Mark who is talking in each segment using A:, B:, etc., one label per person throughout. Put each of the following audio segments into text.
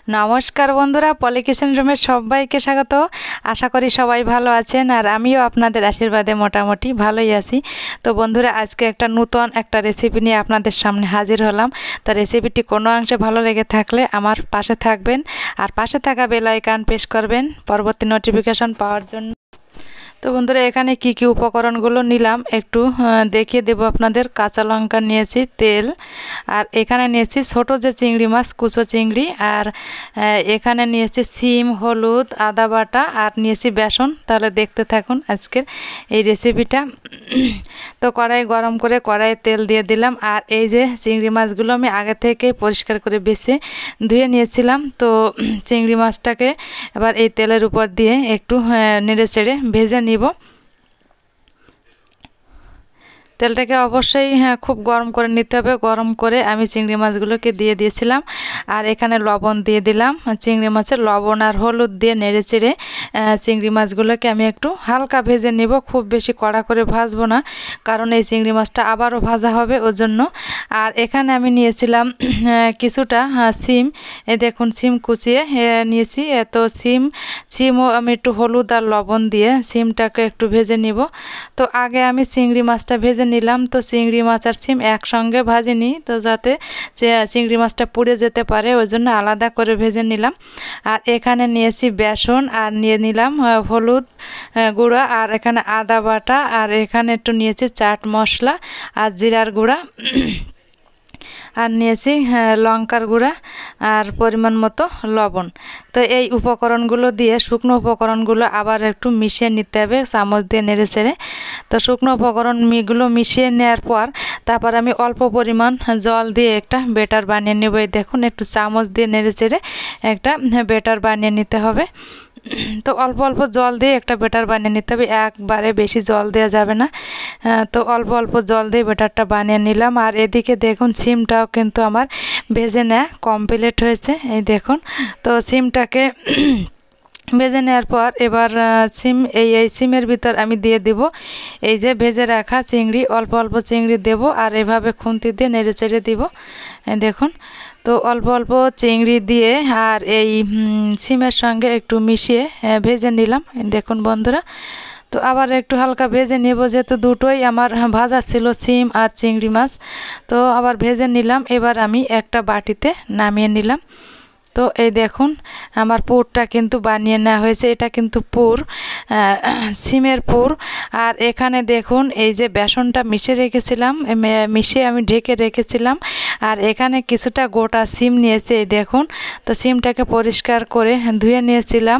A: নমস্কার বন্ধুরা, পলি কিচেন রুমে সবাইকে স্বাগত। আশা করি সবাই ভালো আছেন, আর আমিও আপনাদের আশীর্বাদে মোটামুটি ভালোই আছি। তো বন্ধুরা, আজকে একটা নতুন রেসিপি নিয়ে আপনাদের সামনে হাজির হলাম। তো রেসিপিটি কোনো অংশে ভালো লেগে থাকলে আমার পাশে থাকবেন, আর পাশে থাকা বেল আইকন প্রেস করবেন পরবর্তী নোটিফিকেশন পাওয়ার জন্য। তো বন্ধুরা, এখানে কি কি উপকরণগুলো নিলাম একটু দেখিয়ে দেব আপনাদের। কাঁচা লঙ্কা নিয়েছি, তেল, আর এখানে নিয়েছি ছোট যে চিংড়ি মাছ, কুচো চিংড়ি, আর এখানে নিয়েছি সিম, হলুদ, আদা বাটা, আর নিয়েছি বেসন। তাহলে দেখতে থাকুন আজকের এই রেসিপিটা। তো কড়াই গরম করে কড়াইয়ে তেল দিয়ে দিলাম, আর এই যে চিংড়ি মাছগুলো আমি আগে থেকে পরিষ্কার করে বেছে ধুয়ে নিয়েছিলাম। তো চিংড়ি মাছটাকে এবার এই তেলের উপর দিয়ে একটু নেড়ে চেড়ে ভেজে নিব। তেলটাকে অবশ্যই খুব গরম করে নিতে হবে। গরম করে আমি চিংড়ি মাছগুলোকে দিয়ে দিয়েছিলাম, আর এখানে লবণ দিয়ে দিলাম। চিংড়ি মাছের লবণ আর হলুদ দিয়ে নেড়ে চেড়ে চিংড়ি মাছগুলোকে আমি একটু হালকা ভেজে নিব, খুব বেশি কড়া করে ভাজবো না, কারণ এই চিংড়ি মাছটা আবারও ভাজা হবে ওর জন্য। আর এখানে আমি নিয়েছিলাম কিছুটা সিম। এই দেখুন, সিম কুচিয়ে নিয়েছি। তো সিমও আমি একটু হলুদ আর লবণ দিয়ে সিমটাকে একটু ভেজে নিব। তো আগে আমি চিংড়ি মাছটা ভেজে নিলাম। তো চিংড়ি মাছ আর সিম একসঙ্গে ভাজিনি, তো যাতে চিংড়ি মাছটা পুড়ে যেতে পারে ওই জন্য আলাদা করে ভেজে নিলাম। আর এখানে নিয়েছি বেসন, আর নিয়ে নিলাম হলুদ গুঁড়া, আর এখানে আদা বাটা, আর এখানে একটু নিয়েছি চাট মশলা আর জিরার গুঁড়া, আর নিয়েছি লঙ্কার গুঁড়া, আর পরিমাণ মতো লবণ। তো এই উপকরণগুলো দিয়ে, শুকনো উপকরণগুলো আবার একটু মিশিয়ে নিতে হবে চামচ দিয়ে নেড়ে চেড়ে। তো শুকনো উপকরণগুলো মিশিয়ে নেওয়ার পর তারপর আমি অল্প পরিমাণ জল দিয়ে একটা ব্যাটার বানিয়ে নেব। এই দেখুন, একটু চামচ দিয়ে নেড়ে চেড়ে একটা ব্যাটার বানিয়ে নিতে হবে। তো অল্প অল্প জল দিয়ে একটা ব্যাটার বানিয়ে নিতে হবে, একবারে বেশি জল দেওয়া যাবে না। তো অল্প অল্প জল দিয়ে ব্যাটারটা বানিয়ে নিলাম। আর এদিকে দেখুন, সিমটাও কিন্তু আমার ভেজে নেওয়া কমপ্লিট হয়েছে। এই দেখুন, তো সিমটাকে ভেজে নেওয়ার পর এবার এই সিমের ভিতর আমি দিয়ে দেব এই যে ভেজে রাখা চিংড়ি। অল্প অল্প চিংড়ি দেব, আর এভাবে খুন্তি দিয়ে নেড়ে চেড়ে দিব। দেখুন, তো অল্প অল্প চিংড়ি দিয়ে আর এই সিমের সঙ্গে একটু মিশিয়ে ভেজে নিলাম। দেখুন বন্ধুরা, তো আবার একটু হালকা ভেজে নেব, যেহেতু দুটোই আমার ভাজা ছিল, সিম আর চিংড়ি মাছ। তো আবার ভেজে নিলাম। এবার আমি একটা বাটিতে নামিয়ে নিলাম। তো এই দেখুন, আমার পুরটা কিন্তু বানিয়ে নেওয়া হয়েছে। এটা কিন্তু পুর, সিমের পুর। আর এখানে দেখুন, এই যে বেসনটা মিশিয়ে আমি ঢেকে রেখেছিলাম। আর এখানে কিছুটা গোটা সিম নিয়েছি। এই দেখুন, তো সিমটাকে পরিষ্কার করে ধুয়ে নিয়েছিলাম।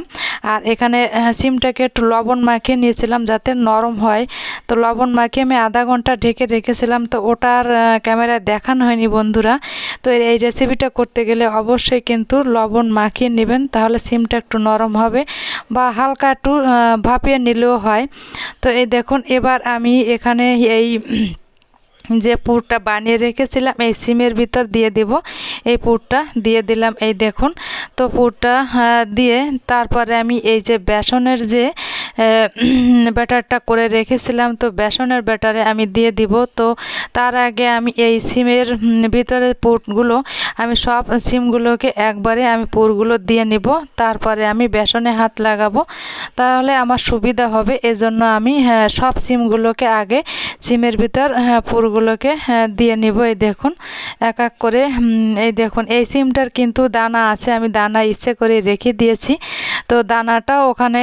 A: আর এখানে সিমটাকে একটু লবণ মাখিয়ে নিয়েছিলাম যাতে নরম হয়। তো লবণ মাখিয়ে আমি আধা ঘন্টা ঢেকে রেখেছিলাম। তো ওটার ক্যামেরায় দেখানো হয়নি বন্ধুরা। তো এই রেসিপিটা করতে গেলে অবশ্যই কিন্তু লবণ মাখিয়ে নেবেন, তাহলে সিমটা একটু নরম হবে, বা হালকা একটু ভাপিয়ে নিলেও হয়। তো এই দেখুন, এবার আমি এখানে এই যে পুরটা বানিয়ে রেখেছিলাম এই সিমের ভিতর দিয়ে দেব। এই পুরটা দিয়ে দিলাম। এই দেখুন, তো পুরটা দিয়ে তারপরে আমি এই যে বেসনের যে ব্যাটারটা করে রেখেছিলাম, তো বেসনের ব্যাটারে আমি দিয়ে দিব। তো তার আগে আমি এই সিমের ভিতরে পুরগুলো আমি সব সিমগুলোকে একবারে আমি পুরগুলো দিয়ে নিব, তারপরে আমি বেসনে হাত লাগাবো, তাহলে আমার সুবিধা হবে। এজন্য আমি সব সিমগুলোকে আগে সিমের ভিতর পুরগুলোকে দিয়ে নিব। এই দেখুন, এক এক করে। এই দেখুন, এই সিমটার কিন্তু দানা আছে, আমি দানা ইচ্ছে করে রেখে দিয়েছি। তো দানাটা ওখানে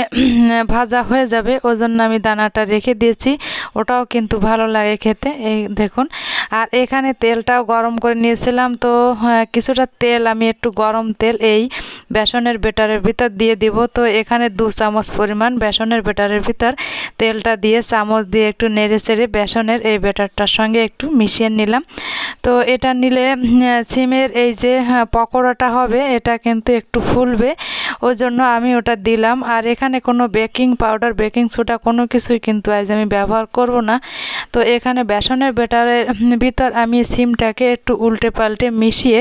A: ভাজা হয়ে যাবে, ওই জন্য আমি দানাটা রেখে দিয়েছি। ওটাও কিন্তু ভালো লাগে খেতে। এই দেখুন, আর এখানে তেলটাও গরম করে নিয়েছিলাম। তো কিছুটা তেল আমি একটু গরম তেল এই বেসনের ব্যাটারের ভিতর দিয়ে দিব। তো এখানে 2 চামচ পরিমাণ বেসনের ব্যাটারের ভিতর তেলটা দিয়ে চামচ দিয়ে একটু নেড়ে চেড়ে বেসনের এই ব্যাটারটার সঙ্গে একটু মিশিয়ে নিলাম। তো এটা নিলে সিমের এই যে পকোড়াটা হবে, এটা কিন্তু একটু ফুলবে, ওই জন্য আমি ওটা দিলাম। আর এখানে কোনো বেকিং পাউডার, বেকিং সোডা কোনো কিছুই কিন্তু আজ আমি ব্যবহার করব না। তো এখানে বেসনের ব্যাটারের ভিতর আমি সিমটাকে একটু উল্টে পাল্টে মিশিয়ে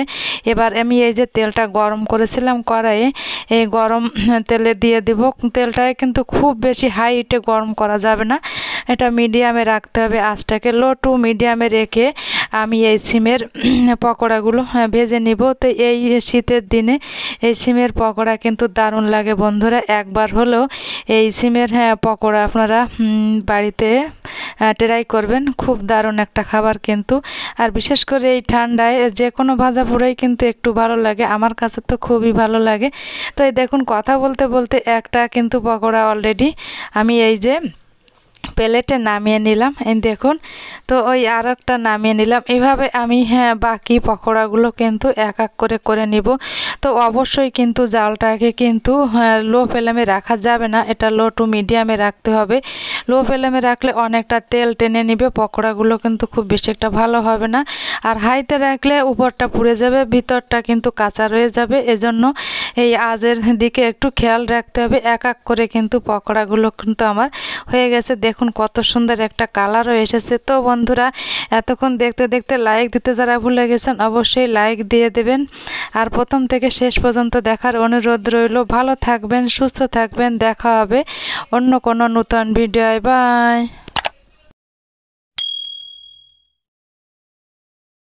A: এবার আমি এই যে তেলটা গরম করেছিলাম কড়াইয়ে, এই গরম তেলে দিয়ে দেব। তেলটাকে কিন্তু খুব বেশি হাই হিটে গরম করা যাবে না, এটা মিডিয়ামে রাখতে হবে। আঁচটাকে লো টু মিডিয়াম মিডিয়ামে রেখে আমি এই সিমের পকোড়াগুলো ভেজে নিব। তো এই শীতের দিনে এই সিমের পকোড়া কিন্তু দারুণ লাগে বন্ধুরা। একবার হলেও এই সিমের পকোড়া আপনারা বাড়িতে ট্রাই করবেন, খুব দারুণ একটা খাবার কিন্তু। আর বিশেষ করে এই ঠান্ডায় যে কোনো ভাজা পোড়াই কিন্তু একটু ভালো লাগে, আমার কাছে তো খুবই ভালো লাগে। তো এই দেখুন কথা বলতে বলতে একটা কিন্তু পকোড়া অলরেডি আমি এই যে প্লেটে নামিয়ে নিলাম, এই দেখুন। তো ওই আর একটা নামিয়ে নিলাম। এভাবে আমি বাকি পকোড়াগুলো কিন্তু এক এক করে করে নিব। তো অবশ্যই কিন্তু জালটাকে কিন্তু লো ফ্লেমে রাখা যাবে না, এটা লো টু মিডিয়ামে রাখতে হবে। লো ফ্লেমে রাখলে অনেকটা তেল টেনে নিবে, পকোড়াগুলো কিন্তু খুব বেশি একটা ভালো হবে না। আর হাইতে রাখলে উপরটা পুড়ে যাবে, ভিতরটা কিন্তু কাঁচা রয়ে যাবে। এজন্য এই আজের দিকে একটু খেয়াল রাখতে হবে। এক এক করে কিন্তু পকোড়াগুলো কিন্তু আমার হয়ে গেছে। দেখুন কত সুন্দর একটা কালারও এসেছে। তো বন্ধুরা এতক্ষণ দেখতে দেখতে লাইক দিতে যারা ভুলে গেছেন অবশ্যই লাইক দিয়ে দেবেন। আর প্রথম থেকে শেষ পর্যন্ত দেখার অনুরোধ রইল। ভালো থাকবেন, সুস্থ থাকবেন, দেখা হবে অন্য কোনো নতুন ভিডিও। বাই।